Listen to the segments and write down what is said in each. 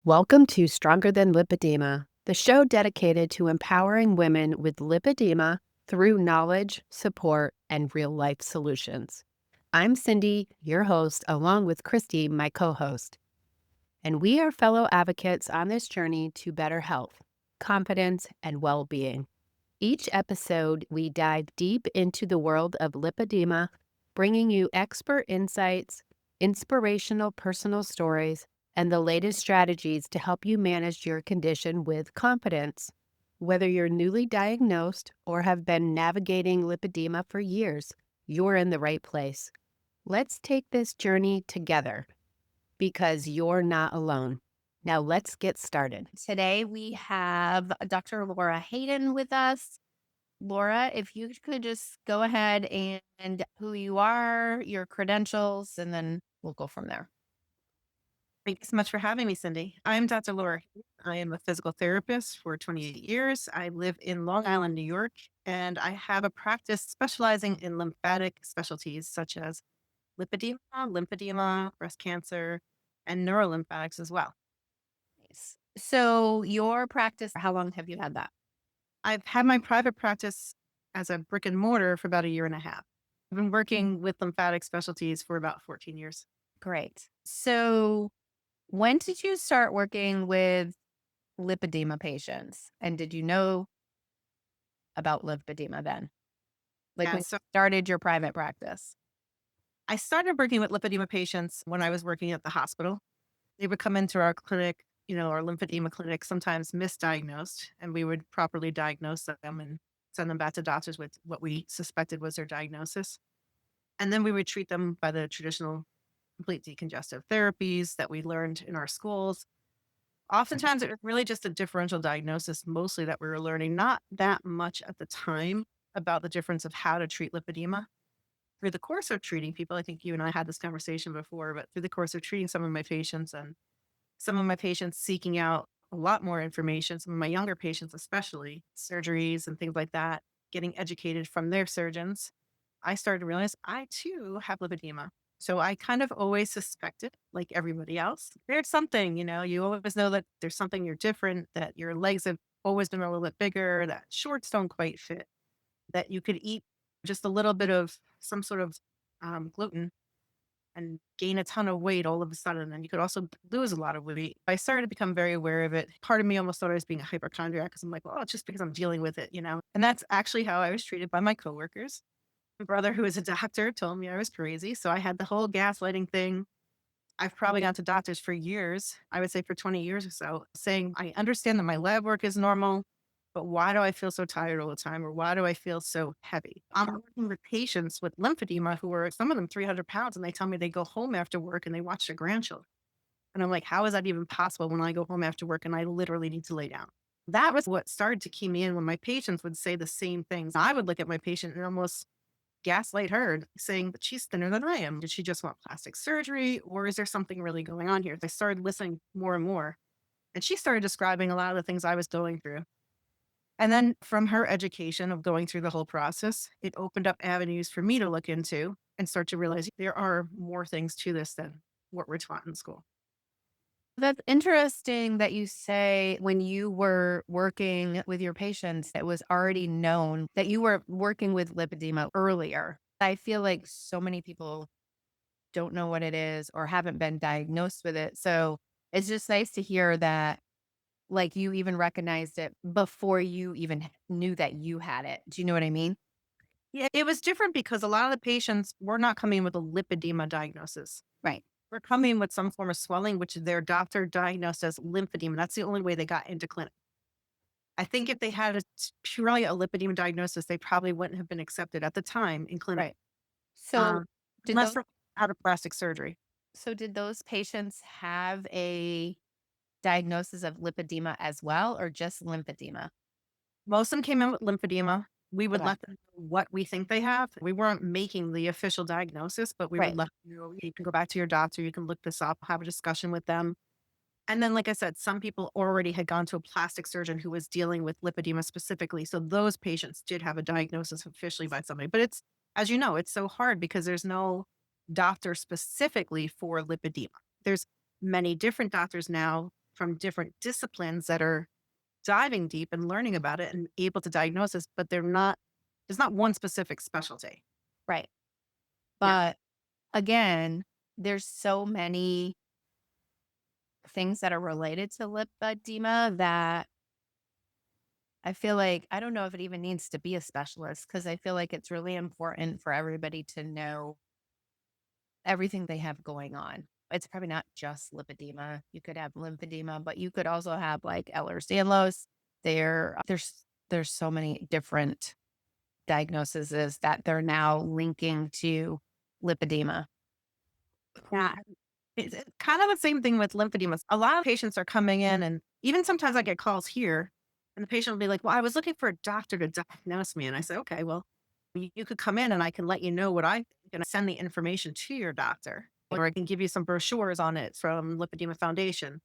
Welcome to Stronger Than Lipedema, the show dedicated to empowering women with lipedema through knowledge, support, and real life solutions. I'm Cindy, your host, along with Christy, my co host, and we are fellow advocates on this journey to better health, confidence, and well being. Each episode, we dive deep into the world of lipedema, bringing you expert insights, inspirational personal stories, and the latest strategies to help you manage your condition with confidence. Whether you're newly diagnosed or have been navigating lipedema for years, you're in the right place. Let's take this journey together because you're not alone. Now let's get started. Today we have Dr. Laura Hayden with us. Laura, if you could just go ahead and who you are, your credentials, and then we'll go from there. Thank you so much for having me, Cindy. I'm Dr. Laura. I am a physical therapist for 28 years. I live in Long Island, New York, and I have a practice specializing in lymphatic specialties such as lymphedema, breast cancer, and neurolymphatics as well. Nice. So, your practice, how long have you had that? I've had my private practice as a brick and mortar for about a year and a half. I've been working with lymphatic specialties for about 14 years. Great. So, when did you start working with lipedema patients? And did you know about lipedema then? Like Yeah, when you so started your private practice? I started working with lymphedema patients when I was working at the hospital. They would come into our clinic, our lymphedema clinic, sometimes misdiagnosed, and we would properly diagnose them and send them back to doctors with what we suspected was their diagnosis. And then we would treat them by the traditional complete decongestive therapies that we learned in our schools. Oftentimes, it was really just a differential diagnosis, mostly that we were learning, not that much at the time about the difference of how to treat lipedema. Through the course of treating people, I think you and I had this conversation before, but through the course of treating some of my patients and some of my patients seeking out a lot more information, some of my younger patients, especially surgeries and things like that, getting educated from their surgeons, I started to realize I too have lipedema. So I kind of always suspected, like everybody else, there's something, you always know that there's something you're different, that your legs have always been a little bit bigger, that shorts don't quite fit, that you could eat just a little bit of some sort of gluten and gain a ton of weight all of a sudden. And you could also lose a lot of weight. I started to become very aware of it. Part of me almost thought I was being a hypochondriac because I'm like, well, it's just because I'm dealing with it. And that's actually how I was treated by my coworkers. My brother, who is a doctor, told me I was crazy. So I had the whole gaslighting thing. I've probably gone to doctors for years, I would say for 20 years or so, saying, I understand that my lab work is normal, but why do I feel so tired all the time? Or why do I feel so heavy? I'm working with patients with lymphedema who are some of them 300 pounds, and they tell me they go home after work and they watch their grandchildren. And I'm like, how is that even possible when I go home after work and I literally need to lay down? That was what started to key me in when my patients would say the same things. I would look at my patient and almost gaslight her, saying that she's thinner than I am. Did she just want plastic surgery, or is there something really going on here? I started listening more and more, and she started describing a lot of the things I was going through. And then from her education of going through the whole process, it opened up avenues for me to look into and start to realize there are more things to this than what we're taught in school. That's interesting that you say when you were working with your patients, it was already known that you were working with lipedema earlier. I feel like so many people don't know what it is or haven't been diagnosed with it. So it's just nice to hear that, like, you even recognized it before you even knew that you had it. Do you know what I mean? Yeah, it was different because a lot of the patients were not coming with a lipedema diagnosis. Right. We're coming with some form of swelling, which their doctor diagnosed as lymphedema. That's the only way they got into clinic. I think if they had purely a lipedema diagnosis, they probably wouldn't have been accepted at the time in clinic, Right. So um, did unless those they're out of plastic surgery. did those patients have a diagnosis of lipedema as well or just lymphedema? Most of them came in with lymphedema. We would Okay. let them know what we think they have. We weren't making the official diagnosis, but we would Right. let them know, you can go back to your doctor, you can look this up, have a discussion with them. And then, like I said, some people already had gone to a plastic surgeon who was dealing with lipedema specifically. So those patients did have a diagnosis officially by somebody. But it's, as you know, it's so hard because there's no doctor specifically for lipedema. There's many different doctors now from different disciplines that are diving deep and learning about it and able to diagnose this, but there's not one specific specialty. Right. Yeah. But again, there's so many things that are related to lipedema that I feel like I don't know if it even needs to be a specialist because I feel like it's really important for everybody to know everything they have going on. It's probably not just lipedema. You could have lymphedema, but you could also have like Ehlers-Danlos. There's so many different diagnoses that they're now linking to lipedema. Yeah. It's kind of the same thing with lymphodemas. A lot of patients are coming in, and even sometimes I get calls here, and the patient will be like, "Well, I was looking for a doctor to diagnose me." And I say, "Okay, well, you could come in and I can let you know what I think and send the information to your doctor, or I can give you some brochures on it from Lipedema Foundation."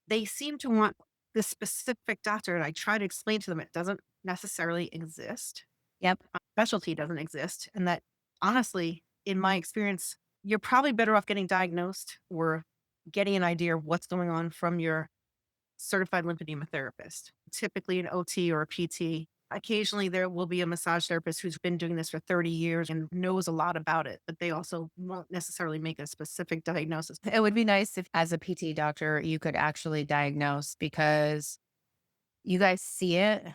They seem to want this specific doctor, and I try to explain to them it doesn't necessarily exist. Yep. Specialty doesn't exist, and that honestly, in my experience, you're probably better off getting diagnosed or getting an idea of what's going on from your certified lymphedema therapist, typically an OT or a PT. Occasionally, there will be a massage therapist who's been doing this for 30 years and knows a lot about it, but they also won't necessarily make a specific diagnosis. It would be nice if, as a PT doctor, you could actually diagnose because you guys see it.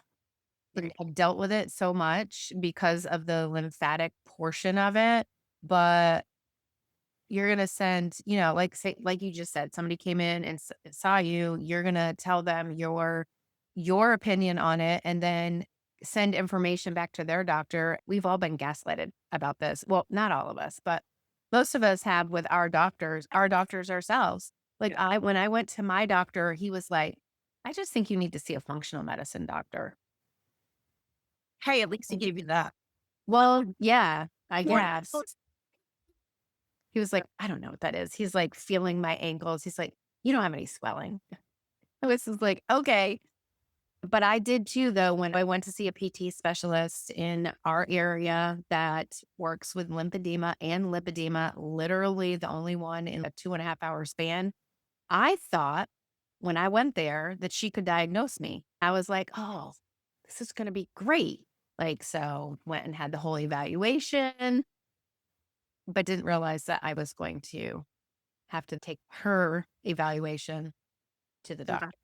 And I've dealt with it so much because of the lymphatic portion of it. But you're gonna send, like say, like you just said, somebody came in and saw you. You're gonna tell them your opinion on it, and then send information back to their doctor. We've all been gaslighted about this. Well, not all of us, but most of us have with our doctors ourselves. Like Yeah. when I went to my doctor, he was like, "I just think you need to see a functional medicine doctor." Hey, at least he gave you that. Well, yeah, I Or guess. He was like, "I don't know what that is." He's like feeling my ankles. He's like, "You don't have any swelling." I was just like, "Okay." But I did too, though, when I went to see a PT specialist in our area that works with lymphedema and lipedema, literally the only one in a 2.5 hour span. I thought when I went there that she could diagnose me. I was like, "Oh, this is going to be great." Like, so went and had the whole evaluation, but didn't realize that I was going to have to take her evaluation to the that doctor.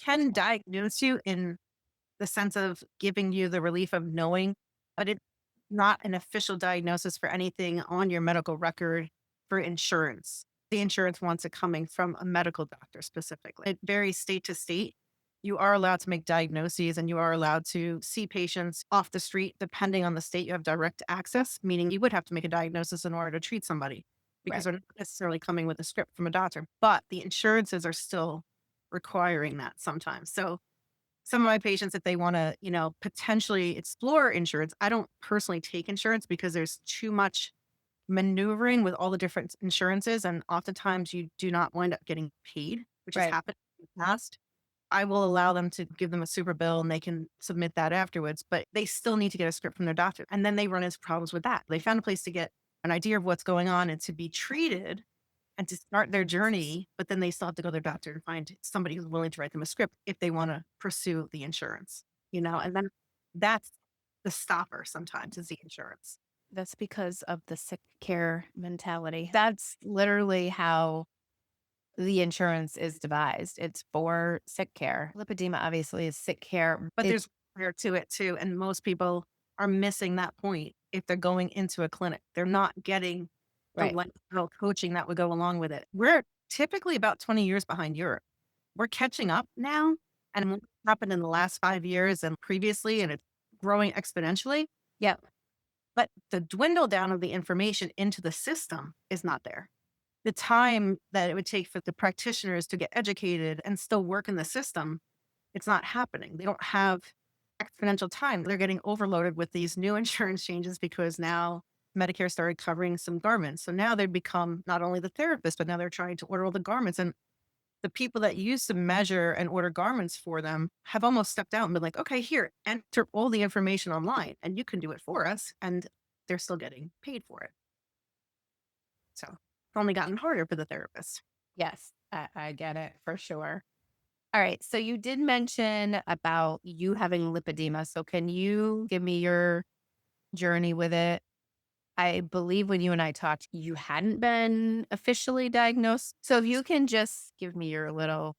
can diagnose you in the sense of giving you the relief of knowing, but it's not an official diagnosis for anything on your medical record for insurance. The insurance wants it coming from a medical doctor specifically. It varies state to state. You are allowed to make diagnoses and you are allowed to see patients off the street. Depending on the state, you have direct access, meaning you would have to make a diagnosis in order to treat somebody because Right. they're not necessarily coming with a script from a doctor. But the insurances are still requiring that sometimes. So some of my patients, if they want to, potentially explore insurance, I don't personally take insurance because there's too much maneuvering with all the different insurances. And oftentimes you do not wind up getting paid, which has Right. happened in the past. I will allow them to give them a super bill and they can submit that afterwards, but they still need to get a script from their doctor. And then they run into problems with that. They found a place to get an idea of what's going on and to be treated and to start their journey, but then they still have to go to their doctor and find somebody who's willing to write them a script if they want to pursue the insurance, and then that's the stopper sometimes is the insurance. That's because of the sick care mentality. That's literally how the insurance is devised. It's for sick care. Lipedema obviously is sick care. But there's more to it too. And most people are missing that point if they're going into a clinic. They're not getting the Right. lifestyle coaching that would go along with it. We're typically about 20 years behind Europe. We're catching up now. And what happened in the last 5 years and previously, and it's growing exponentially. Yep. But the dwindle down of the information into the system is not there. The time that it would take for the practitioners to get educated and still work in the system, it's not happening. They don't have exponential time. They're getting overloaded with these new insurance changes because now Medicare started covering some garments. So now they've become not only the therapist, but now they're trying to order all the garments. And the people that used to measure and order garments for them have almost stepped out and been like, okay, here, enter all the information online and you can do it for us. And they're still getting paid for it. So it's only gotten harder for the therapist. Yes, I get it for sure. All right. So you did mention about you having lipedema. So can you give me your journey with it? I believe when you and I talked, you hadn't been officially diagnosed. So if you can just give me your little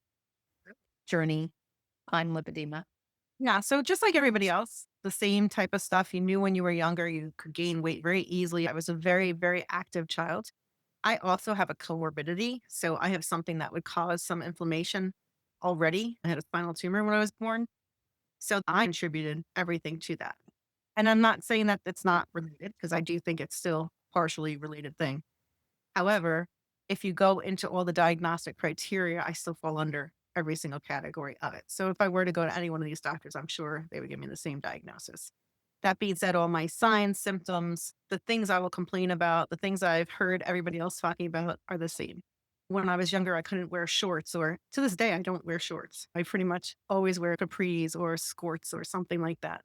journey on lipedema. Yeah, so just like everybody else, the same type of stuff. You knew when you were younger, you could gain weight very easily. I was a very, very active child. I also have a comorbidity. So I have something that would cause some inflammation already. I had a spinal tumor when I was born. So I contributed everything to that. And I'm not saying that it's not related because I do think it's still partially related thing. However, if you go into all the diagnostic criteria, I still fall under every single category of it. So if I were to go to any one of these doctors, I'm sure they would give me the same diagnosis. That being said, all my signs, symptoms, the things I will complain about, the things I've heard everybody else talking about are the same. When I was younger, I couldn't wear shorts, or to this day, I don't wear shorts. I pretty much always wear capris or skirts or something like that.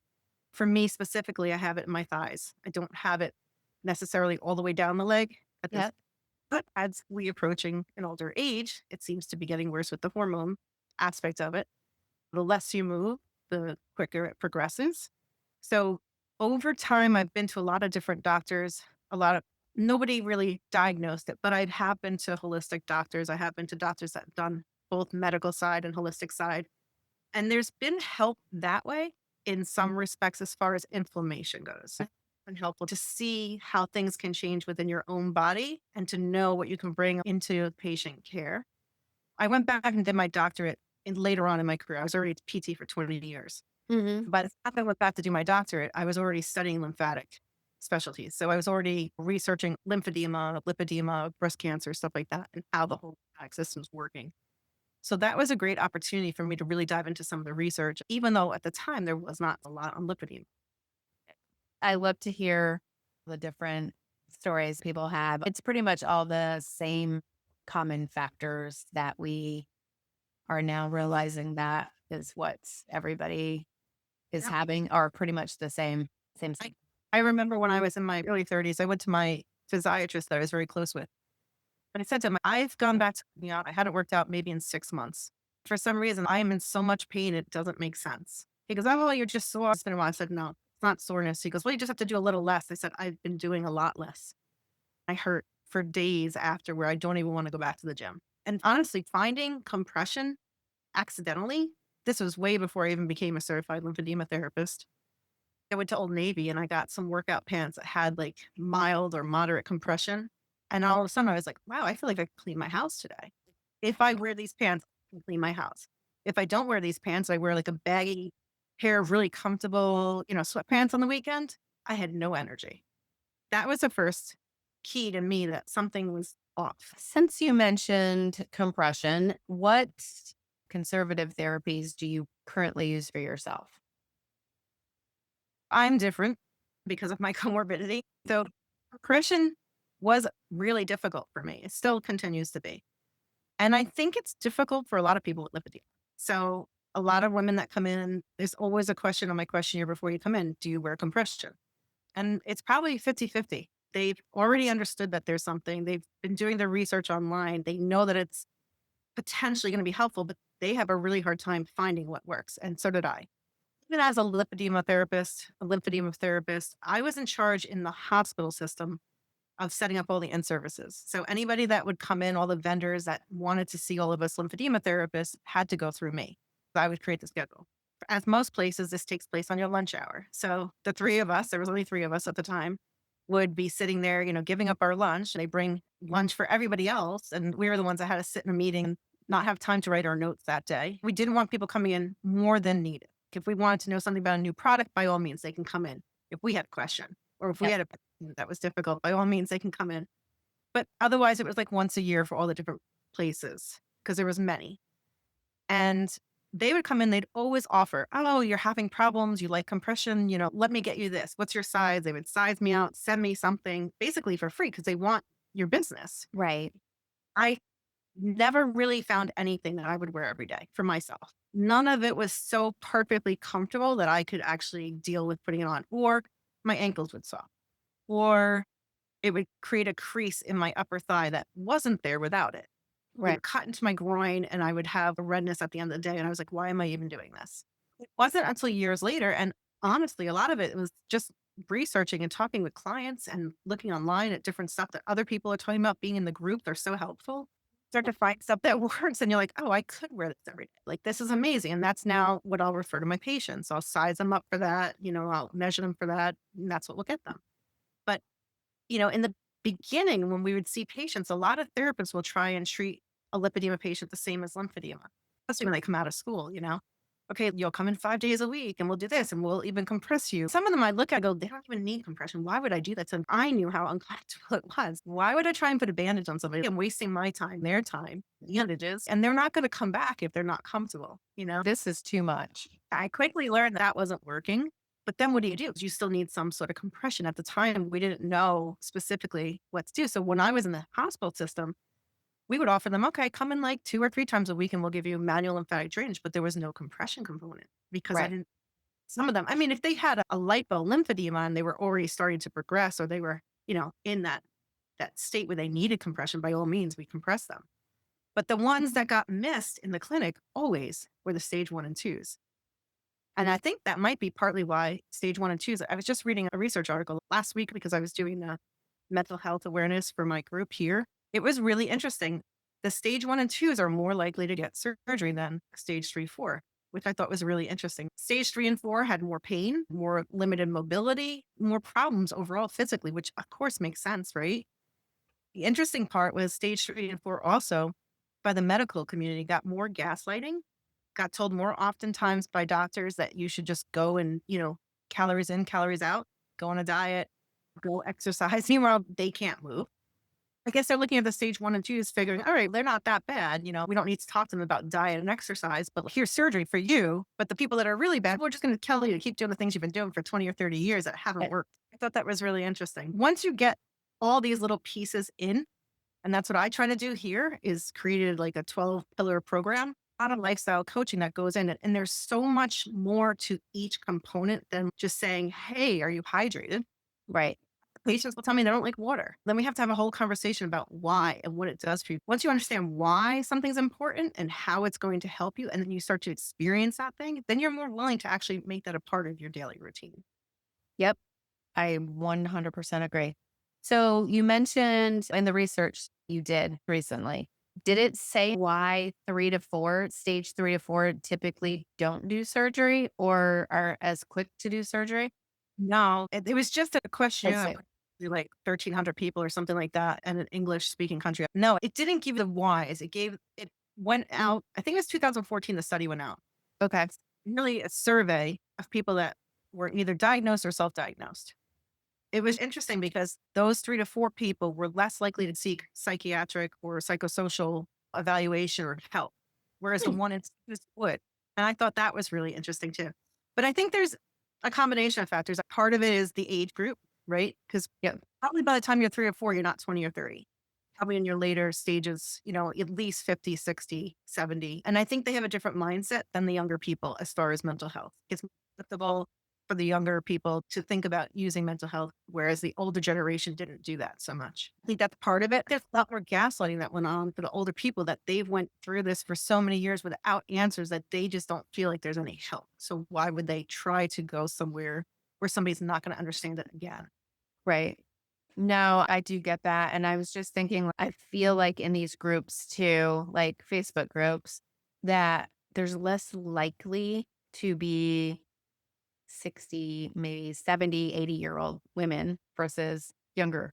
For me specifically, I have it in my thighs. I don't have it necessarily all the way down the leg at this, Yep. but as we approaching an older age, it seems to be getting worse with the hormone aspect of it. The less you move, the quicker it progresses. So over time, I've been to a lot of different doctors, a lot of nobody really diagnosed it, but I have been to holistic doctors. I have been to doctors that have done both medical side and holistic side. And there's been help that way in some respects as far as inflammation goes. It's been helpful to see how things can change within your own body and to know what you can bring into patient care. I went back and did my doctorate later on in my career. I was already a PT for 20 years. Hmm. By the time I went back to do my doctorate, I was already studying lymphatic specialties. So I was already researching lymphedema, lipedema, breast cancer, stuff like that, and how the whole lymphatic system's working. So that was a great opportunity for me to really dive into some of the research, even though at the time there was not a lot on lipidem. I love to hear the different stories people have. It's pretty much all the same common factors that we are now realizing that is what everybody is Yeah. having are pretty much the same. I, I remember when I was in my early 30s, I went to my physiatrist that I was very close with. And I said to him, I've gone back to working out. I hadn't worked out maybe in 6 months. For some reason, I am in so much pain, it doesn't make sense. He goes, oh, well, you're just sore. It's been a while. I said, no, it's not soreness. He goes, well, you just have to do a little less. I said, I've been doing a lot less. I hurt for days after where I don't even want to go back to the gym. And honestly, finding compression accidentally, this was way before I even became a certified lymphedema therapist. I went to Old Navy and I got some workout pants that had like mild or moderate compression. And all of a sudden I was like, wow, I feel like I can clean my house today. If I wear these pants, I can clean my house. If I don't wear these pants, I wear like a baggy pair of really comfortable, sweatpants on the weekend. I had no energy. That was the first key to me that something was off. Since you mentioned compression, what conservative therapies do you currently use for yourself? I'm different because of my comorbidity. So compression was really difficult for me. It still continues to be. And I think it's difficult for a lot of people with lipedema. So a lot of women that come in, there's always a question on my questionnaire before you come in. Do you wear compression? And it's probably 50-50. They've already understood that there's something. They've been doing their research online. They know that it's potentially going to be helpful, but they have a really hard time finding what works. And so did I. Even as a lymphedema therapist, I was in charge in the hospital system of setting up all the in services. So anybody that would come in, all the vendors that wanted to see all of us lymphedema therapists had to go through me. I would create the schedule. As most places, this takes place on your lunch hour. So the three of us, there was only three of us at the time, would be sitting there, giving up our lunch. They bring lunch for everybody else. And we were the ones that had to sit in a meeting and not have time to write our notes that day. We didn't want people coming in more than needed. If we wanted to know something about a new product, by all means, they can come in. If we had a question or if we Yep. had a that was difficult, by all means, they can come in. But otherwise, it was like once a year for all the different places because there was many. And they would come in, they'd always offer, oh, you're having problems. You like compression. Let me get you this. What's your size? They would size me out, send me something basically for free because they want your business. Right. I never really found anything that I would wear every day for myself. None of it was so perfectly comfortable that I could actually deal with putting it on, or my ankles would swell, or it would create a crease in my upper thigh that wasn't there without it. It Right. would cut into my groin and I would have a redness at the end of the day. And I was like, why am I even doing this? It wasn't until years later. And honestly, a lot of it was just researching and talking with clients and looking online at different stuff that other people are talking about. Being in the group, they're so helpful. Start to find stuff that works. And you're like, oh, I could wear this every day. Like, this is amazing. And that's now what I'll refer to my patients. I'll size them up for that. I'll measure them for that. And that's what will get them. But in the beginning, when we would see patients, a lot of therapists will try and treat a lipedema patient the same as lymphedema, especially when they come out of school. Okay, you'll come in 5 days a week and we'll do this and we'll even compress you. Some of them I look at and go, they don't even need compression. Why would I do that? So I knew how uncomfortable it was. Why would I try and put a bandage on somebody? I'm wasting my time, their time, bandages, and they're not going to come back if they're not comfortable. This is too much. I quickly learned that wasn't working. But then what do? You still need some sort of compression. At the time, we didn't know specifically what to do. So when I was in the hospital system, we would offer them, okay, come in like 2 or 3 times a week and we'll give you manual lymphatic drainage, but there was no compression component because I Right. didn't, some of them, I mean, if they had a lipo lymphedema and they were already starting to progress or they were, in that state where they needed compression, by all means, we compress them. But the ones that got missed in the clinic always were the stage 1 and 2s. And I think that might be partly why stage 1 and 2s. I was just reading a research article last week because I was doing the mental health awareness for my group here. It was really interesting. The stage 1 and 2s are more likely to get surgery than stage 3, 4, which I thought was really interesting. Stage 3 and 4 had more pain, more limited mobility, more problems overall physically, which of course makes sense, right? The interesting part was stage 3 and 4 also by the medical community got more gaslighting, got told more oftentimes by doctors that you should just go and, calories in, calories out, go on a diet, go exercise. Meanwhile, they can't move. I guess they're looking at the stage 1 and 2s, figuring, all right, they're not that bad. We don't need to talk to them about diet and exercise, but here's surgery for you. But the people that are really bad, we're just going to tell you to keep doing the things you've been doing for 20 or 30 years that haven't worked. I thought that was really interesting. Once you get all these little pieces in, and that's what I try to do here is created like a 12-pillar program, a lot of lifestyle coaching that goes in it. And there's so much more to each component than just saying, hey, are you hydrated? Right. Patients will tell me they don't like water. Then we have to have a whole conversation about why and what it does for you. Once you understand why something's important and how it's going to help you, and then you start to experience that thing, then you're more willing to actually make that a part of your daily routine. Yep. I 100% agree. So you mentioned in the research you did recently, did it say why 3 to 4, stage 3 to 4 typically don't do surgery or are as quick to do surgery? No, it was just a I questionnaire see. that put through like 1,300 people or something like that in an English speaking country. No, it didn't give the whys. It went out, I think it was 2014, the study went out. Okay. Really a survey of people that were either diagnosed or self diagnosed. It was interesting because those 3 to 4 people were less likely to seek psychiatric or psychosocial evaluation or help, whereas the Hmm. 1 and 2s would. And I thought that was really interesting too. But I think there's a combination of factors. Part of it is the age group, right? Because Yep. probably by the time you're 3 or 4, you're not 20 or 30. Probably in your later stages, at least 50, 60, 70. And I think they have a different mindset than the younger people as far as mental health. It's more acceptable for the younger people to think about using mental health, whereas the older generation didn't do that so much. I think that's part of it. There's a lot more gaslighting that went on for the older people that they've went through this for so many years without answers that they just don't feel like there's any help. So why would they try to go somewhere where somebody's not going to understand it again? Right. No, I do get that. And I was just thinking, I feel like in these groups too, like Facebook groups, that there's less likely to be 60, maybe 70, 80-year-old women versus younger.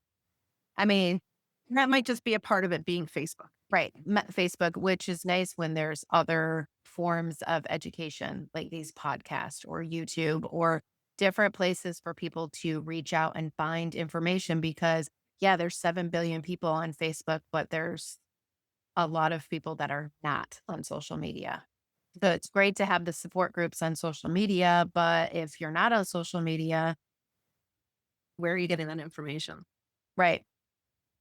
I mean, That might just be a part of it being Facebook. right. Facebook, which is nice when there's other forms of education, like these podcasts or YouTube or different places for people to reach out and find information because, yeah, there's 7 billion people on Facebook, but there's a lot of people that are not on social media. So it's great to have the support groups on social media, but if you're not on social media, Where are you getting that information? right.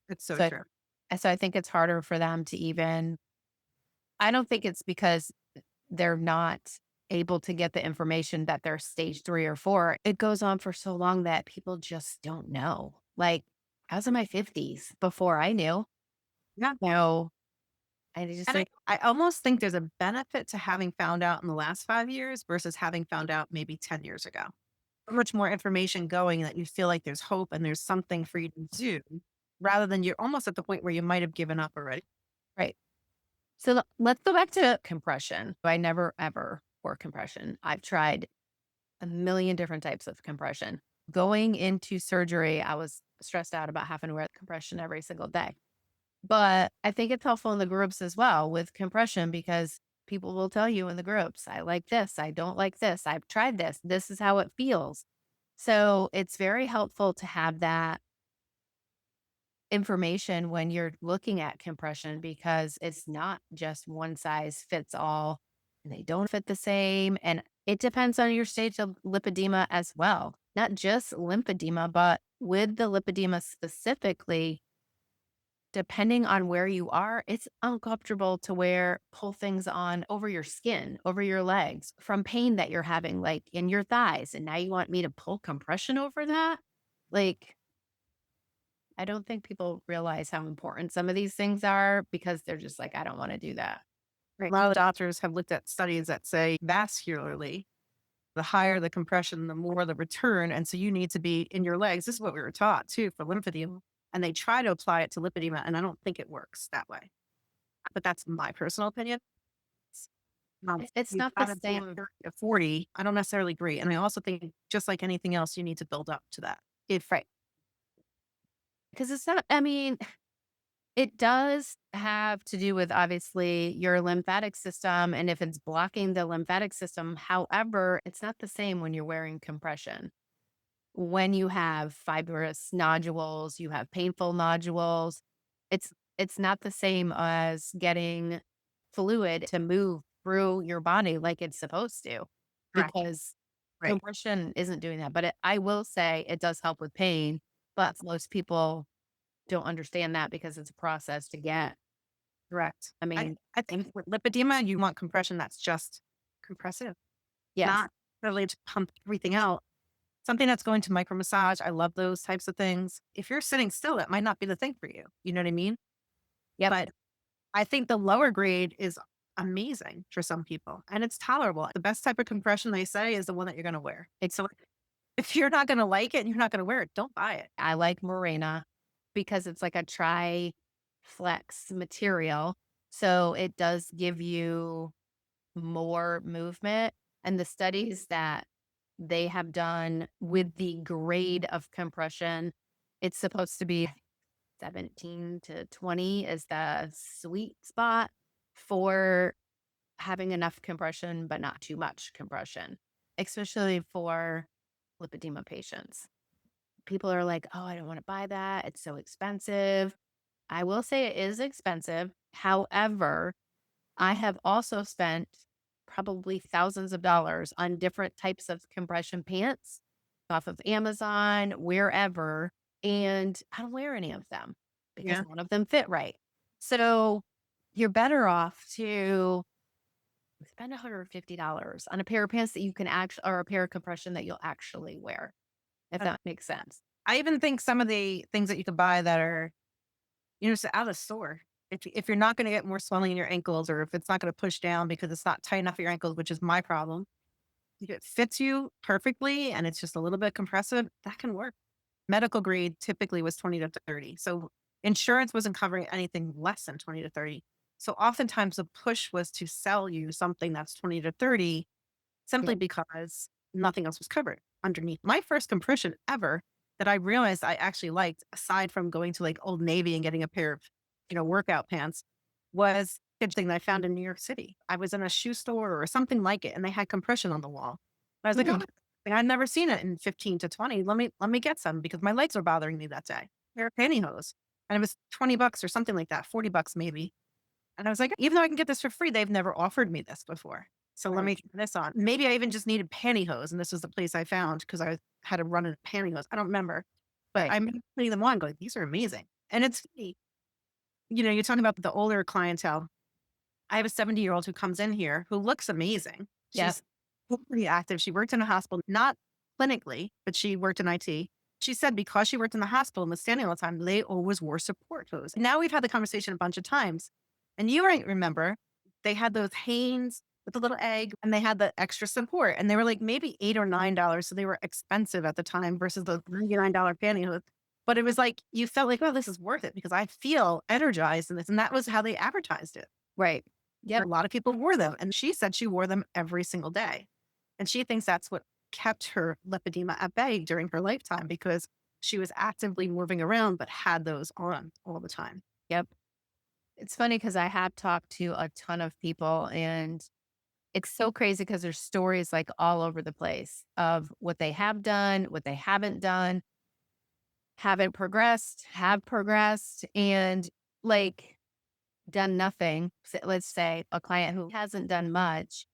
It's so So true. I think it's harder for them to even I don't think it's because they're not able to get the information that they're stage 3 or 4. It goes on for so long that people just don't know. Like, I was in my 50s before I knew. Yeah. So I just And think I almost think there's a benefit to having found out in the last 5 years versus having found out maybe 10 years ago. So much more information going that you feel like there's hope and there's something for you to do rather than you're almost at the point where you might have given up already. right. So let's go back to compression. I never ever for compression. I've tried a million different types of compression. Going into surgery, I was stressed out about having to wear compression every single day. But I think it's helpful in the groups as well with compression because people will tell you in the groups, I like this, I don't like this, I've tried this, this is how it feels. So it's very helpful to have that information when you're looking at compression because it's not just one size fits all and they don't fit the same. And it depends on your stage of lipedema as well, not just lymphedema, but with the lipedema specifically, depending on where you are, it's uncomfortable to pull things on over your skin, over your legs from pain that you're having, like in your thighs. And now you want me to pull compression over that? Like, I don't think people realize how important some of these things are because they're just like, I don't want to do that. Right. A lot of doctors have looked at studies that say vascularly, the higher the compression, the more the return. And so you need to be in your legs. This is what we were taught too for lymphedema. And they try to apply it to lipedema, and I don't think it works that way. But that's my personal opinion. It's You've not the got to be at same. 30 to 40. I don't necessarily agree. And I also think, just like anything else, you need to build up to that. If right. Because it's not, I mean, it does have to do with obviously your lymphatic system and if it's blocking the lymphatic system. However, it's not the same when you're wearing compression. When you have fibrous nodules, you have painful nodules, it's not the same as getting fluid to move through your body like it's supposed to Correct. because Right. compression isn't doing that. But I will say it does help with pain, but most people don't understand that because it's a process to get. Correct. I mean, I think with lipedema, you want compression that's just compressive, yes. not really to pump everything out. Something that's going to micro massage. I love those types of things. If you're sitting still, that might not be the thing for you. You know what I mean? Yep. But I think the lower grade is amazing for some people and it's tolerable. The best type of compression they say is the one that you're going to wear. So if you're not going to like it and you're not going to wear it, don't buy it. I like Morena because it's like a tri-flex material. So it does give you more movement. And the studies that they have done with the grade of compression, it's supposed to be 17 to 20 is the sweet spot for having enough compression, but not too much compression, especially for lipedema patients. People are like, oh, I don't want to buy that. It's so expensive. I will say it is expensive. However, I have also spent probably thousands of dollars on different types of compression pants off of Amazon, wherever, and I don't wear any of them because Yeah. none of them fit right. So you're better off to spend $150 on a pair of pants that you can actually, or a pair of compression that you'll actually wear, if that makes sense. I even think some of the things that you could buy that are, just out of store. If you're not going to get more swelling in your ankles or if it's not going to push down because it's not tight enough for your ankles, which is my problem, if it fits you perfectly and it's just a little bit compressive, that can work. Medical grade typically was 20 to 30. So insurance wasn't covering anything less than 20 to 30. So oftentimes the push was to sell you something that's 20 to 30 simply Yep. because nothing else was covered underneath. My first compression ever that I realized I actually liked, aside from going to like Old Navy and getting a pair of, workout pants, was a thing that I found in New York City. I was in a shoe store or something like it, and they had compression on the wall. I was like, Mhm. oh, I'd never seen it in 15 to 20. Let me get some because my legs were bothering me that day. Pair of pantyhose. And it was $20 or something like that, $40 maybe. And I was like, even though I can get this for free, they've never offered me this before. So let Right. me try this on. Maybe I even just needed pantyhose, and this was the place I found because I had to run in pantyhose. I don't remember, but Right. I'm putting them on, going, these are amazing. And it's funny, you're talking about the older clientele. I have a 70-year-old who comes in here who looks amazing. Yeah. She's pretty active. She worked in a hospital, not clinically, but she worked in IT. She said because she worked in the hospital and was standing all the time, they always wore support hose. Now we've had the conversation a bunch of times. And you might remember they had those Hanes with the little egg and they had the extra support and they were like maybe $8 or $9. So they were expensive at the time versus the $99 pantyhose. But it was like you felt like, oh, this is worth it because I feel energized in this. And that was how they advertised it. Right. A Yep. lot of people wore them. And she said she wore them every single day. And she thinks that's what kept her lipedema at bay during her lifetime because she was actively moving around, but had those on all the time. Yep. It's funny because I have talked to a ton of people, and it's so crazy because there's stories like all over the place of what they have done, what they haven't done, haven't progressed, have progressed, and like done nothing. Let's say a client who hasn't done much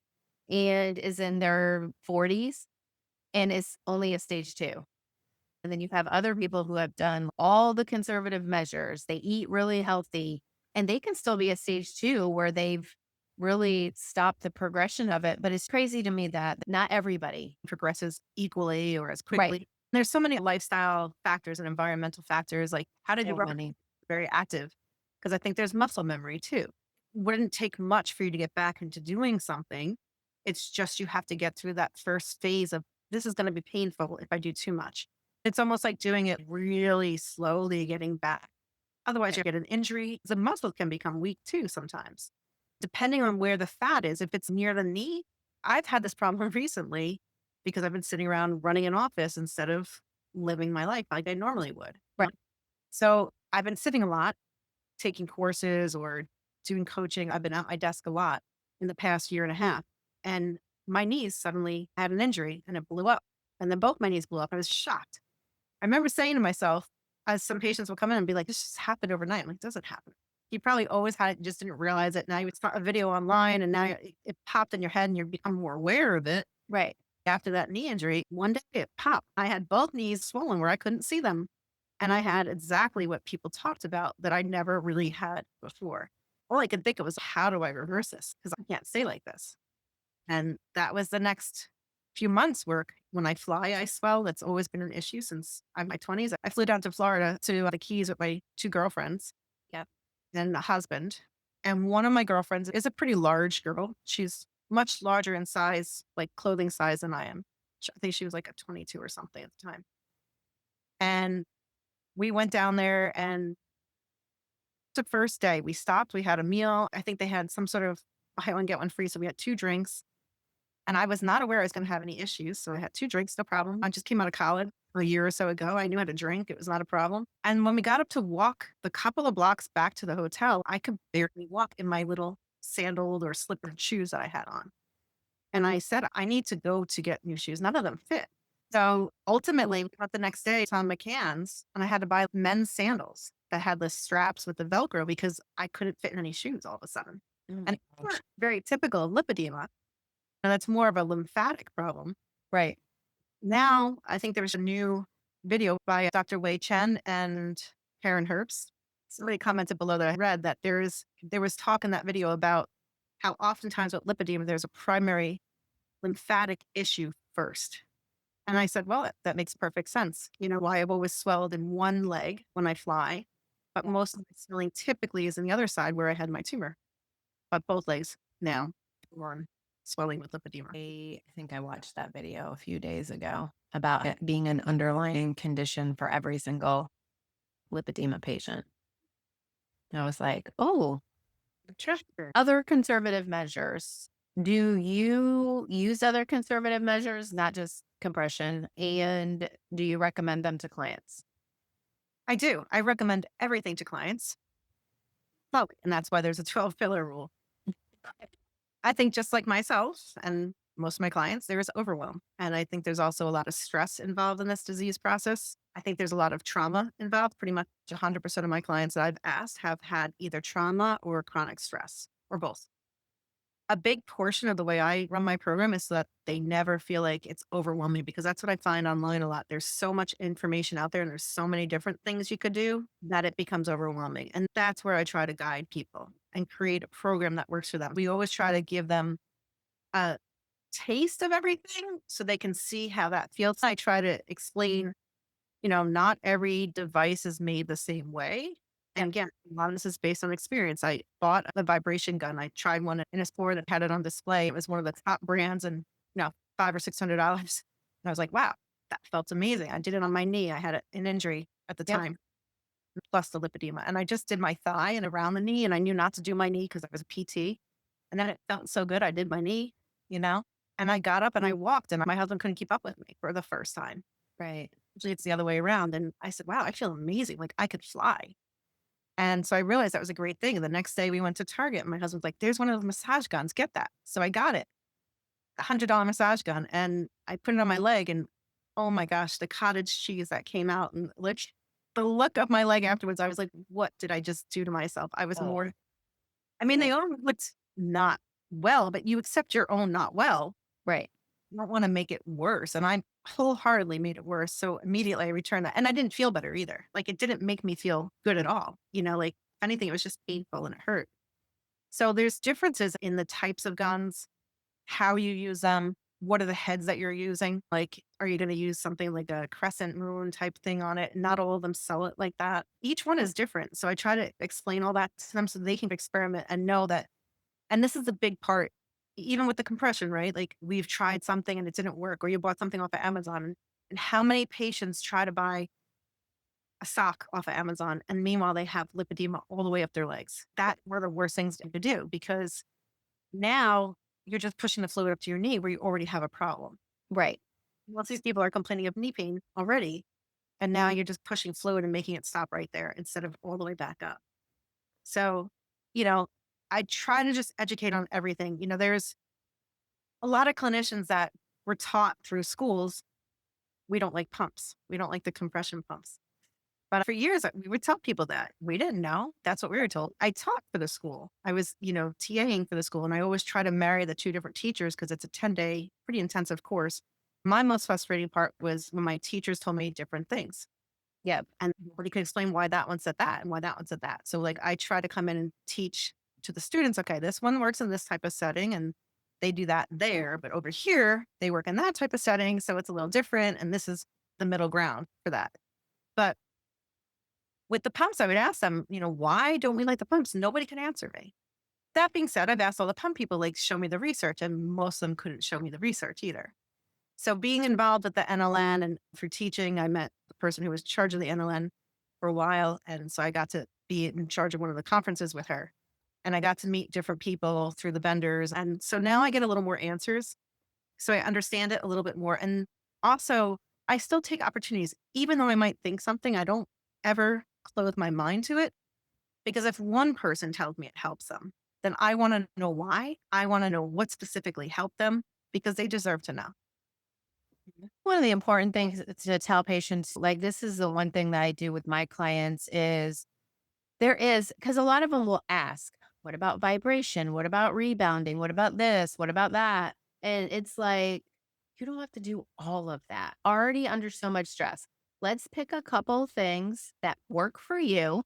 and is in their 40s and is only a stage 2. And then you have other people who have done all the conservative measures. They eat really healthy and they can still be a stage 2 where they've really stopped the progression of it. But it's crazy to me that not everybody. Progresses equally or as Right. quickly. There's so many lifestyle factors and environmental factors. Like, how did you So grow up many. very active? Because I think there's muscle memory too. Wouldn't take much for you to get back into doing something. It's just you have to get through that first phase of this is going to be painful if I do too much. It's almost like doing it really slowly, getting back. Otherwise, you get an injury. The muscle can become weak too sometimes, depending on where the fat is. If it's near the knee, I've had this problem recently because I've been sitting around running an office instead of living my life like I normally would. Right. So I've been sitting a lot, taking courses or doing coaching. I've been at my desk a lot in the past year and a half. And my knees suddenly had an injury and it blew up. And then both my knees blew up. I was shocked. I remember saying to myself, as some patients would come in and be like, this just happened overnight. I'm like, doesn't happen. You probably always had it, just didn't realize it. Now you saw a video online and now it popped in your head and you become more aware of it. Right. After that knee injury, one day it popped. I had both knees swollen where I couldn't see them. And I had exactly what people talked about that I never really had before. All I could think of was, how do I reverse this? Because I can't stay like this. And that was the next few months' work. When I fly, I swell. That's always been an issue since I'm in my 20s. I flew down to Florida to the Keys with my 2 girlfriends. Yep. And a husband. And one of my girlfriends is a pretty large girl. She's much larger in size, like clothing size than I am. I think she was like a 22 or something at the time. And we went down there and the first day we stopped, we had a meal. I think they had some sort of buy one, get one free. So we had 2 drinks. And I was not aware I was going to have any issues. So I had 2 drinks, no problem. I just came out of college a year or so ago. I knew how to drink. It was not a problem. And when we got up to walk the couple of blocks back to the hotel, I could barely walk in my little sandaled or slippered shoes that I had on. And I said, I need to go to get new shoes. None of them fit. So ultimately, we went the next day to McCann's and I had to buy men's sandals that had the straps with the Velcro because I couldn't fit in any shoes all of a sudden. And it's not very typical of lipedema. And that's more of a lymphatic problem. Right. Now, I think there's a new video by Dr. Wei Chen and Karen Herbst. Somebody commented below that I read that there was talk in that video about how oftentimes with lipedema, there's a primary lymphatic issue first. And I said, well, that makes perfect sense. You know, why I've always swelled in one leg when I fly, but most of my swelling typically is in the other side where I had my tumor. But both legs now are swelling with lipedema. I think I watched that video a few days ago about it being an underlying condition for every single lipedema patient. And I was like, oh, Sure. other conservative measures. Do you use other conservative measures, not just compression? And do you recommend them to clients? I do. I recommend everything to clients. Oh, and that's why there's a 12 pillar rule. I think just like myself and most of my clients, there is overwhelm. And I think there's also a lot of stress involved in this disease process. I think there's a lot of trauma involved. Pretty much 100% of my clients that I've asked have had either trauma or chronic stress or both. A big portion of the way I run my program is so that they never feel like it's overwhelming because that's what I find online a lot. There's so much information out there and there's so many different things you could do that it becomes overwhelming. And that's where I try to guide people and create a program that works for them. We always try to give them a taste of everything so they can see how that feels. I try to explain, not every device is made the same way. Yep. And again, a lot of this is based on experience. I bought a vibration gun. I tried one in a store that had it on display. It was one of the top brands and, $500 or $600. And I was like, wow, that felt amazing. I did it on my knee. I had an injury at the Yep. time, plus the lipedema. And I just did my thigh and around the knee. And I knew not to do my knee because I was a PT. And then it felt so good. I did my knee, you know, and I got up and I walked, and my husband couldn't keep up with me for the first time. Right. Usually it's the other way around. And I said, wow, I feel amazing. Like I could fly. And so I realized that was a great thing. And the next day we went to Target and my husband's like, there's one of those massage guns. Get that. So I got it, $100 massage gun. And I put it on my leg, and oh my gosh, the cottage cheese that came out, and the look of my leg afterwards, I was like, what did I just do to myself? I was Oh, more, I mean, yeah. they all looked not well, but you accept your own not well. Right. You don't want to make it worse. And I wholeheartedly made it worse. So immediately I returned that. And I didn't feel better either. Like it didn't make me feel good at all. Like if anything, it was just painful and it hurt. So there's differences in the types of guns, how you use them, what are the heads that you're using? Like, are you going to use something like a crescent moon type thing on it? Not all of them sell it like that. Each one is different. So I try to explain all that to them so they can experiment and know that. And this is a big part, even with the compression, right? Like we've tried something and it didn't work, or you bought something off of Amazon. And how many patients try to buy a sock off of Amazon, and meanwhile they have lipedema all the way up their legs? That were the worst things to do, because now you're just pushing the fluid up to your knee where you already have a problem. Right. Once these people are complaining of knee pain already, and now you're just pushing fluid and making it stop right there instead of all the way back up. So, you know, I try to just educate on everything. There's a lot of clinicians that were taught through schools, we don't like pumps. We don't like the compression pumps. But for years, we would tell people that we didn't know. That's what we were told. I taught for the school. I was, TAing for the school. And I always try to marry the two different teachers because it's a 10-day, pretty intensive course. My most frustrating part was when my teachers told me different things. Yep. And nobody could explain why that one said that and why that one said that. So like I try to come in and teach to the students, okay, this one works in this type of setting and they do that there, but over here they work in that type of setting. So it's a little different. And this is the middle ground for that. But with the pumps, I would ask them, why don't we like the pumps? Nobody can answer me. That being said, I've asked all the pump people, like, show me the research, and most of them couldn't show me the research either. So being involved with the NLN and for teaching, I met the person who was in charge of the NLN for a while. And so I got to be in charge of one of the conferences with her. And I got to meet different people through the vendors. And so now I get a little more answers. So I understand it a little bit more. And also, I still take opportunities, even though I might think something, I don't ever close my mind to it. Because if one person tells me it helps them, then I want to know why. I want to know what specifically helped them because they deserve to know. One of the important things to tell patients, like this is the one thing that I do with my clients is there is, because a lot of them will ask, what about vibration? What about rebounding? What about this? What about that? And it's like, you don't have to do all of that. Already under so much stress. Let's pick a couple things that work for you,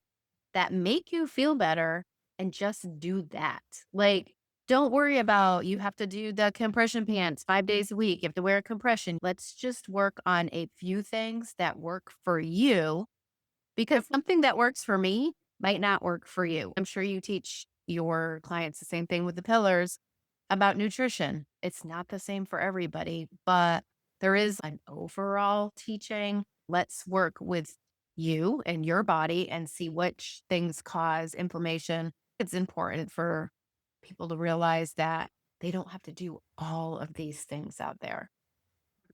that make you feel better, and just do that. Like, don't worry about you have to do the compression pants 5 days a week. You have to wear a compression. Let's just work on a few things that work for you, because something that works for me might not work for you. I'm sure you teach your clients the same thing with the pillars about nutrition. It's not the same for everybody, but there is an overall teaching. Let's work with you and your body and see which things cause inflammation. It's important for people to realize that they don't have to do all of these things out there.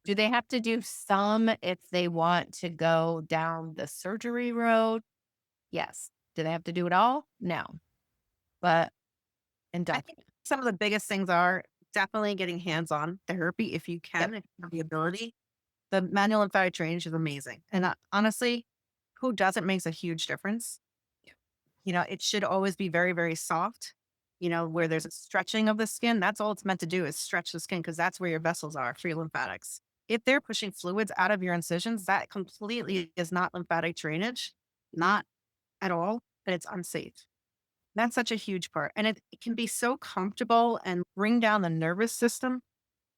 Do they have to do some if they want to go down the surgery road? Yes. Do they have to do it all? No. But and I don't. think some of the biggest things are definitely getting hands-on therapy if you Yep. can, if you have the ability. The manual lymphatic drainage is amazing. And honestly, who doesn't makes a huge difference. It should always be very, very soft, where there's a stretching of the skin. That's all it's meant to do is stretch the skin because that's where your vessels are for your lymphatics. If they're pushing fluids out of your incisions, that completely is not lymphatic drainage, not at all, and it's unsafe. That's such a huge part. And it can be so comfortable and bring down the nervous system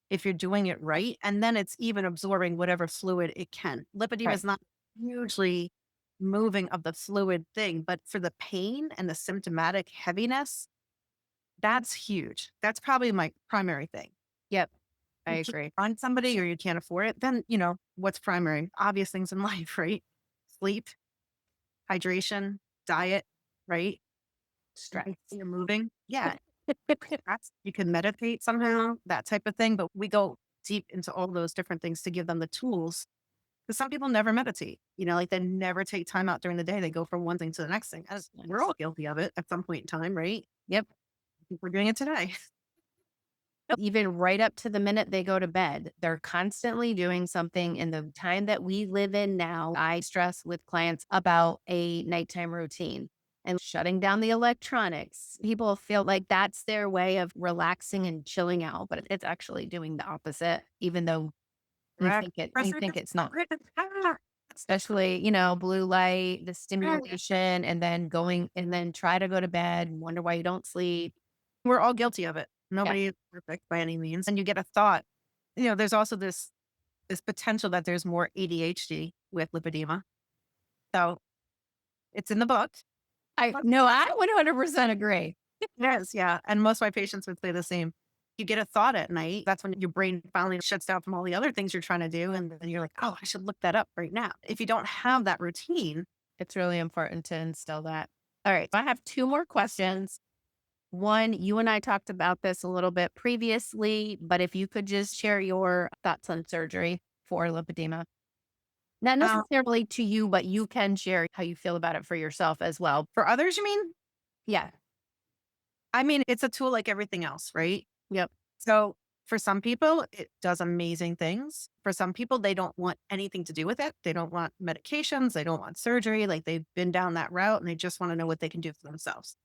if you're doing it right. And then it's even absorbing whatever fluid it can. Lipedema Right. is not hugely moving of the fluid thing. But for the pain and the symptomatic heaviness, that's huge. That's probably my primary thing. Yep, I You can't agree. find somebody or you can't afford it, then, what's primary? Obvious things in life, right? Sleep, hydration, diet, right? Stress. You're moving. Yeah. You can meditate somehow, that type of thing. But we go deep into all those different things to give them the tools. Because some people never meditate, like they never take time out during the day. They go from one thing to the next thing. As we're all guilty of it at some point in time, right? Yep. We're doing it today. Even right up to the minute they go to bed, they're constantly doing something in the time that we live in now. I stress with clients about a nighttime routine and shutting down the electronics. People feel like that's their way of relaxing and chilling out, but it's actually doing the opposite, even though Correct. you think it's not. Especially, blue light, the stimulation, and then try to go to bed and wonder why you don't sleep. We're all guilty of it. Yeah. Nobody is perfect by any means. And you get a thought, there's also this potential that there's more ADHD with lipedema. So it's in the book. I 100% agree. Yes, yeah. And most of my patients would say the same. You get a thought at night. That's when your brain finally shuts down from all the other things you're trying to do. And then you're like, oh, I should look that up right now. If you don't have that routine, It's really important to instill that. All right. I have two more questions. One, you and I talked about this a little bit previously, but if you could just share your thoughts on surgery for lipedema. Not uh, necessarily to you, but you can share how you feel about it for yourself as well. for others, you mean? Yeah. I mean, it's a tool like everything else, right? Yep. So for some people, it does amazing things. For some people, they don't want anything to do with it. They don't want medications. They don't want surgery. Like they've been down that route and they just want to know what they can do for themselves.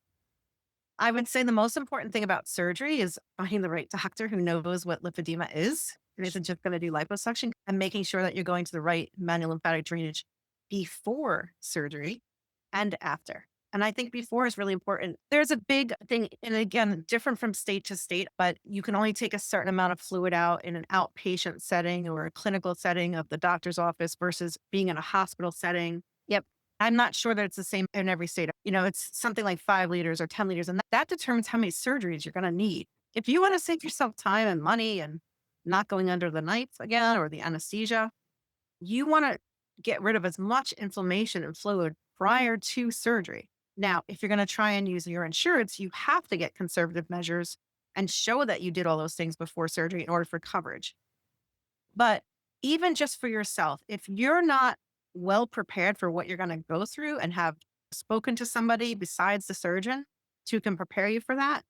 I would say the most important thing about surgery is finding the right doctor who knows what lymphedema is and isn't just going to do liposuction and making sure that you're going to the right manual lymphatic drainage before surgery and after. And I think before is really important. There's a big thing, and again, different from state to state, but you can only take a certain amount of fluid out in an outpatient setting or a clinical setting of the doctor's office versus being in a hospital setting. Yep. I'm not sure that it's the same in every state. It's something like 5 liters or 10 liters, and that determines how many surgeries you're going to need. If you want to save yourself time and money and not going under the knife again or the anesthesia, you want to get rid of as much inflammation and fluid prior to surgery. Now, if you're going to try and use your insurance, you have to get conservative measures and show that you did all those things before surgery in order for coverage. But even just for yourself, if you're not well prepared for what you're going to go through and have spoken to somebody besides the surgeon who can prepare you for that,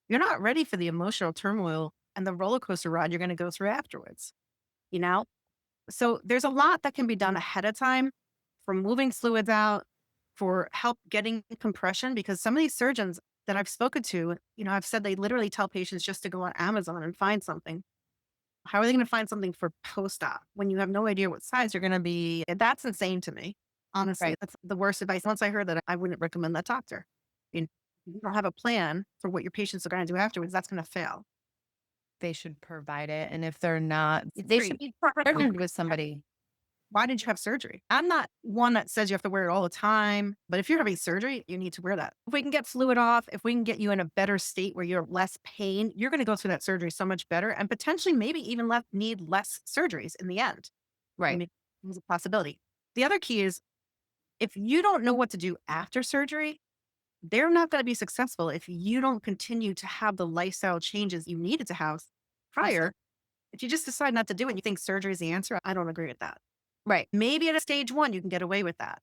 you're not ready for the emotional turmoil and the roller coaster ride you're going to go through afterwards. You know? So there's a lot that can be done ahead of time from moving fluids out for help getting compression because some of these surgeons that I've spoken to, I've said they literally tell patients just to go on Amazon and find something. How are they going to find something for post-op when you have no idea what size you're going to be? And that's insane to me. Honestly, Right. that's the worst advice. Once I heard that, I wouldn't recommend that doctor. If you don't have a plan for what your patients are going to do afterwards, that's going to fail. They should provide it. And if they're not, It's they free. should be partnered with somebody. Why did you have surgery? I'm not one that says you have to wear it all the time, but if you're having surgery, you need to wear that. If we can get fluid off, if we can get you in a better state where you're less pain, you're going to go through that surgery so much better and potentially maybe even need less surgeries in the end. I Right. mean, there's a possibility. The other key is if you don't know what to do after surgery, they're not going to be successful if you don't continue to have the lifestyle changes you needed to have prior. If you just decide not to do it and you think surgery is the answer, I don't agree with that. Right. Maybe at a stage one, you can get away with that,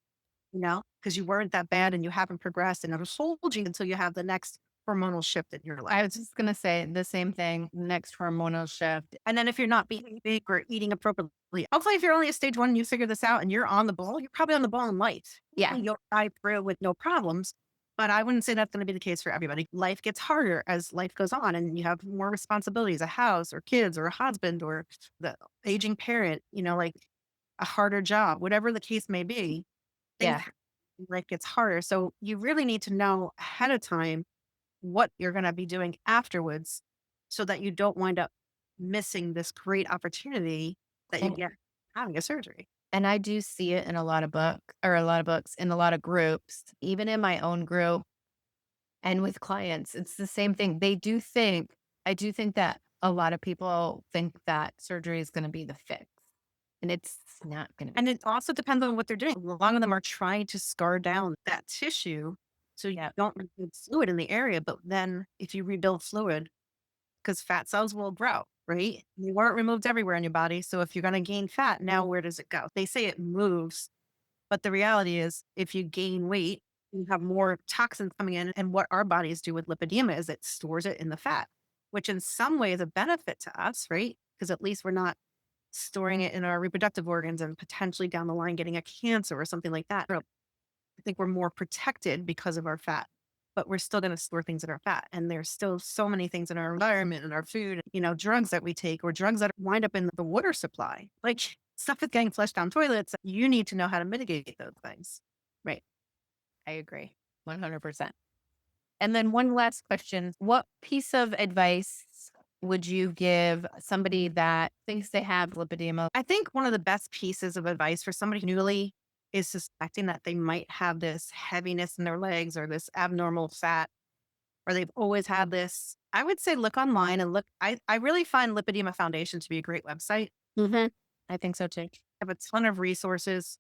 because you weren't that bad and you haven't progressed and it'll hold you until you have the next hormonal shift in your life. I was just going to say the same thing. Next hormonal shift. And then if you're not being big or eating appropriately, hopefully if you're only a stage one and you figure this out and you're on the ball, you're probably on the ball in life. Yeah. You'll ride through with no problems. But I wouldn't say that's going to be the case for everybody. Life gets harder as life goes on and you have more responsibilities, a house or kids or a husband or the aging parent, like a harder job, whatever the case may be. Things Yeah. life gets harder. So you really need to know ahead of time what you're going to be doing afterwards so that you don't wind up missing this great opportunity that you And get having a surgery. And I do see it in a lot of books, in a lot of groups, even in my own group and with clients. It's the same thing. I do think that a lot of people think that surgery is going to be the fix, and it's not going to be. And it also depends on what they're doing. A lot of them are trying to scar down that tissue so you Yeah. don't rebuild fluid in the area. But then if you rebuild fluid, because fat cells will grow, right? They weren't removed everywhere in your body. So if you're going to gain fat, now where does it go? They say it moves, but the reality is if you gain weight, you have more toxins coming in. And what our bodies do with lipedema is it stores it in the fat, which in some way is a benefit to us, right? Because at least we're not storing it in our reproductive organs and potentially down the line getting a cancer or something like that. I think we're more protected because of our fat, but we're still going to store things in our fat. And there's still so many things in our environment and our food, drugs that we take or drugs that wind up in the water supply, like stuff that's getting flushed down toilets. You need to know how to mitigate those things. Right. I agree 100%. And then one last question. What piece of advice would you give somebody that thinks they have lipedema? I think one of the best pieces of advice for somebody newly is suspecting that they might have this heaviness in their legs or this abnormal fat, or they've always had this. I would say look online and look. I really find Lipedema Foundation to be a great website. Hmm. I think so too. Have a ton of resources.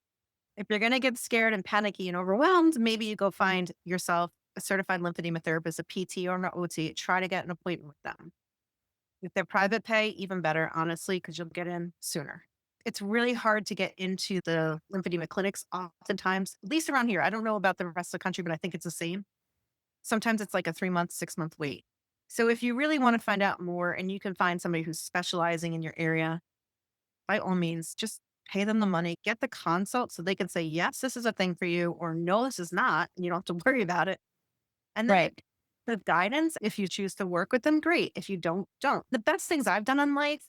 If you're going to get scared and panicky and overwhelmed, maybe you go find yourself a certified lymphedema therapist, a PT or an OT. Try to get an appointment with them. If they're private pay, even better, honestly, because you'll get in sooner. It's really hard to get into the lymphedema clinics oftentimes, at least around here. I don't know about the rest of the country, but I think it's the same. Sometimes it's like a 3 month, 6 month wait. So if you really want to find out more and you can find somebody who's specializing in your area, by all means, just pay them the money, get the consult so they can say, yes, this is a thing for you, or no, this is not. And you don't have to worry about it. And then Right. the guidance, if you choose to work with them, great. If you don't, don't. The best things I've done in life,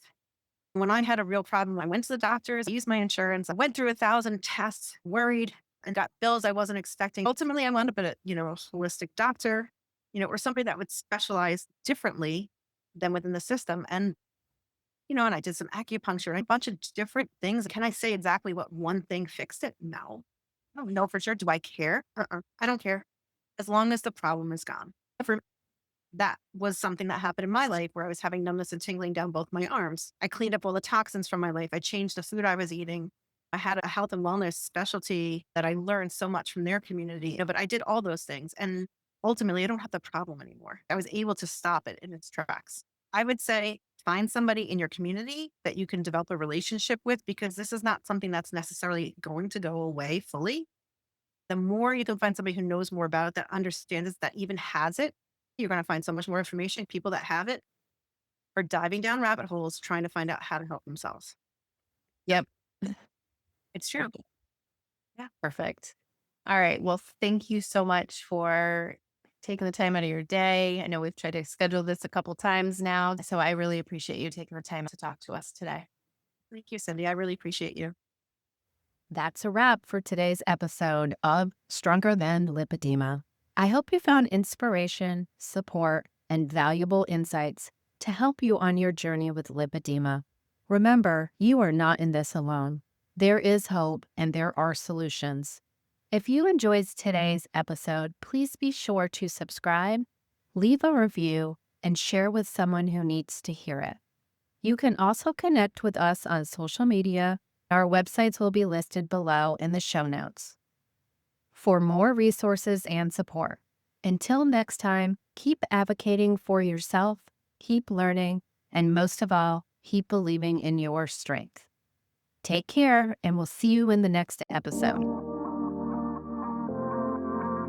when I had a real problem, I went to the doctors, I used my insurance, I went through 1,000 tests, worried, and got bills I wasn't expecting. Ultimately, I wound up at a holistic doctor, or somebody that would specialize differently than within the system. And I did some acupuncture and a bunch of different things. Can I say exactly what one thing fixed it? No. I don't know for sure. Do I care? I don't care. As long as the problem is gone. That was something that happened in my life where I was having numbness and tingling down both my arms. I cleaned up all the toxins from my life. I changed the food I was eating. I had a health and wellness specialty that I learned so much from their community. But I did all those things. And ultimately, I don't have the problem anymore. I was able to stop it in its tracks. I would say find somebody in your community that you can develop a relationship with because this is not something that's necessarily going to go away fully. The more you can find somebody who knows more about it, that understands it, that even has it, you're going to find so much more information. People that have it are diving down rabbit holes trying to find out how to help themselves. Yep. It's true. Yeah. Perfect. All right. Well, thank you so much for taking the time out of your day. I know we've tried to schedule this a couple times now, so I really appreciate you taking the time to talk to us today. Thank you, Cindy. I really appreciate you. That's a wrap for today's episode of Stronger Than Lipedema. I hope you found inspiration, support, and valuable insights to help you on your journey with lipedema. Remember, you are not in this alone. There is hope and there are solutions. If you enjoyed today's episode, please be sure to subscribe, leave a review, and share with someone who needs to hear it. You can also connect with us on social media. Our websites will be listed below in the show notes for more resources and support. Until next time, keep advocating for yourself, keep learning, and most of all, keep believing in your strength. Take care, and we'll see you in the next episode.